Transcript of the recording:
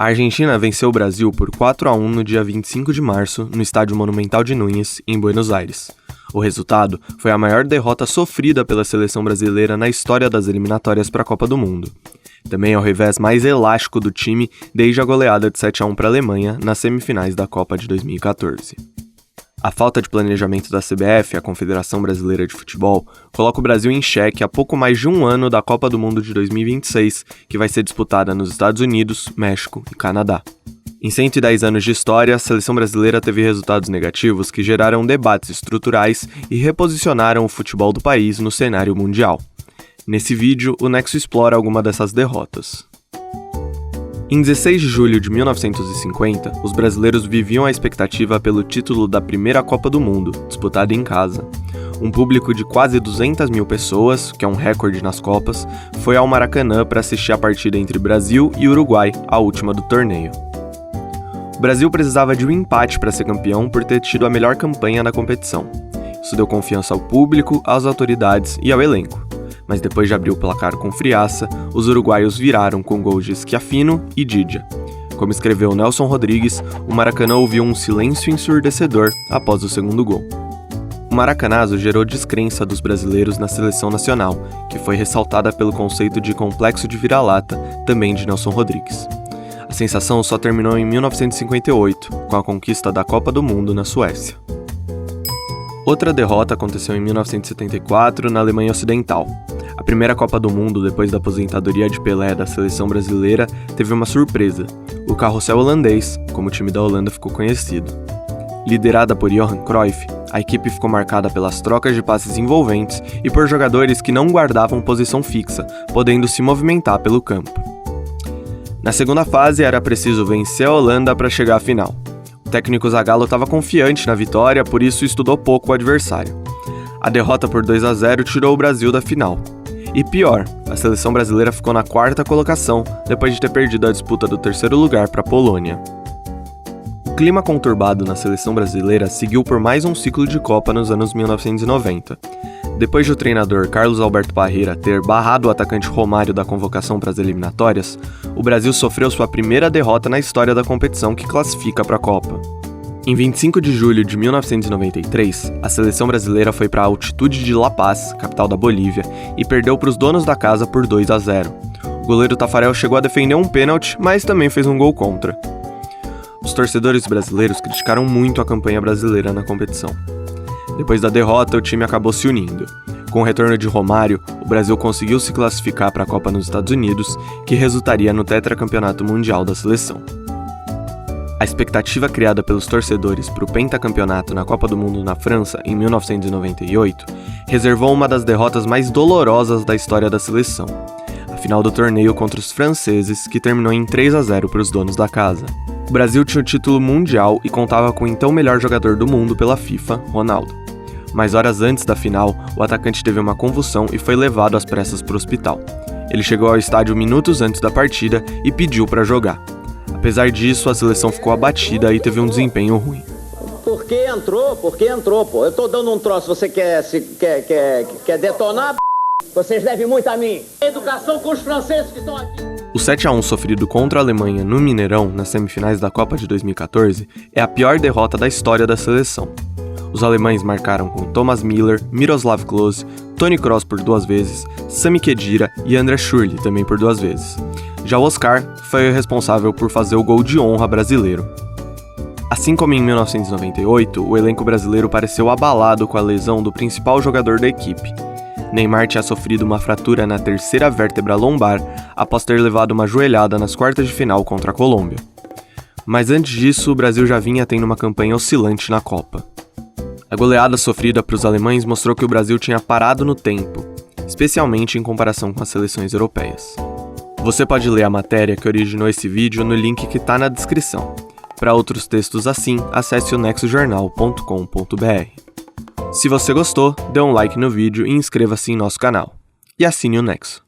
A Argentina venceu o Brasil por 4-1 no dia 25 de março, no Estádio Monumental de Núñez, em Buenos Aires. O resultado foi a maior derrota sofrida pela seleção brasileira na história das eliminatórias para a Copa do Mundo. Também é o revés mais elástico do time desde a goleada de 7-1 para a Alemanha nas semifinais da Copa de 2014. A falta de planejamento da CBF, a Confederação Brasileira de Futebol, coloca o Brasil em xeque há pouco mais de um ano da Copa do Mundo de 2026, que vai ser disputada nos Estados Unidos, México e Canadá. Em 110 anos de história, a seleção brasileira teve resultados negativos que geraram debates estruturais e reposicionaram o futebol do país no cenário mundial. Nesse vídeo, o Nexo explora alguma dessas derrotas. Em 16 de julho de 1950, os brasileiros viviam a expectativa pelo título da primeira Copa do Mundo, disputada em casa. Um público de quase 200 mil pessoas, que é um recorde nas Copas, foi ao Maracanã para assistir a partida entre Brasil e Uruguai, a última do torneio. O Brasil precisava de um empate para ser campeão por ter tido a melhor campanha na competição. Isso deu confiança ao público, às autoridades e ao elenco. Mas depois de abrir o placar com friaça, os uruguaios viraram com gols de Schiaffino e Didia. Como escreveu Nelson Rodrigues, o Maracanã ouviu um silêncio ensurdecedor após o segundo gol. O maracanazo gerou descrença dos brasileiros na seleção nacional, que foi ressaltada pelo conceito de complexo de vira-lata, também de Nelson Rodrigues. A sensação só terminou em 1958, com a conquista da Copa do Mundo na Suécia. Outra derrota aconteceu em 1974, na Alemanha Ocidental. A primeira Copa do Mundo depois da aposentadoria de Pelé da seleção brasileira teve uma surpresa, o carrossel holandês, como o time da Holanda ficou conhecido. Liderada por Johan Cruyff, a equipe ficou marcada pelas trocas de passes envolventes e por jogadores que não guardavam posição fixa, podendo se movimentar pelo campo. Na segunda fase era preciso vencer a Holanda para chegar à final. O técnico Zagallo estava confiante na vitória, por isso estudou pouco o adversário. A derrota por 2-0 tirou o Brasil da final. E pior, a seleção brasileira ficou na quarta colocação, depois de ter perdido a disputa do terceiro lugar para a Polônia. O clima conturbado na seleção brasileira seguiu por mais um ciclo de Copa nos anos 1990. Depois de o treinador Carlos Alberto Parreira ter barrado o atacante Romário da convocação para as eliminatórias, o Brasil sofreu sua primeira derrota na história da competição que classifica para a Copa. Em 25 de julho de 1993, a seleção brasileira foi para a altitude de La Paz, capital da Bolívia, e perdeu para os donos da casa por 2-0. O goleiro Tafarel chegou a defender um pênalti, mas também fez um gol contra. Os torcedores brasileiros criticaram muito a campanha brasileira na competição. Depois da derrota, o time acabou se unindo. Com o retorno de Romário, o Brasil conseguiu se classificar para a Copa nos Estados Unidos, que resultaria no tetracampeonato mundial da seleção. A expectativa criada pelos torcedores para o pentacampeonato na Copa do Mundo na França em 1998 reservou uma das derrotas mais dolorosas da história da seleção, a final do torneio contra os franceses, que terminou em 3-0 para os donos da casa. O Brasil tinha o título mundial e contava com o então melhor jogador do mundo pela FIFA, Ronaldo. Mas horas antes da final, o atacante teve uma convulsão e foi levado às pressas para o hospital. Ele chegou ao estádio minutos antes da partida e pediu para jogar. Apesar disso, a seleção ficou abatida e teve um desempenho ruim. Por que entrou, pô? Eu tô dando um troço, você quer detonar, Vocês devem muito a mim. Educação com os franceses que estão aqui. O 7-1 sofrido contra a Alemanha no Mineirão, nas semifinais da Copa de 2014, é a pior derrota da história da seleção. Os alemães marcaram com Thomas Müller, Miroslav Klose, Toni Kroos por 2 vezes, Sami Khedira e André Schürrle também por 2 vezes. Já o Oscar foi o responsável por fazer o gol de honra brasileiro. Assim como em 1998, o elenco brasileiro pareceu abalado com a lesão do principal jogador da equipe. Neymar tinha sofrido uma fratura na terceira vértebra lombar após ter levado uma joelhada nas quartas de final contra a Colômbia. Mas antes disso, o Brasil já vinha tendo uma campanha oscilante na Copa. A goleada sofrida para os alemães mostrou que o Brasil tinha parado no tempo, especialmente em comparação com as seleções europeias. Você pode ler a matéria que originou esse vídeo no link que está na descrição. Para outros textos assim, acesse o nexojornal.com.br. Se você gostou, dê um like no vídeo e inscreva-se em nosso canal. E assine o Nexo.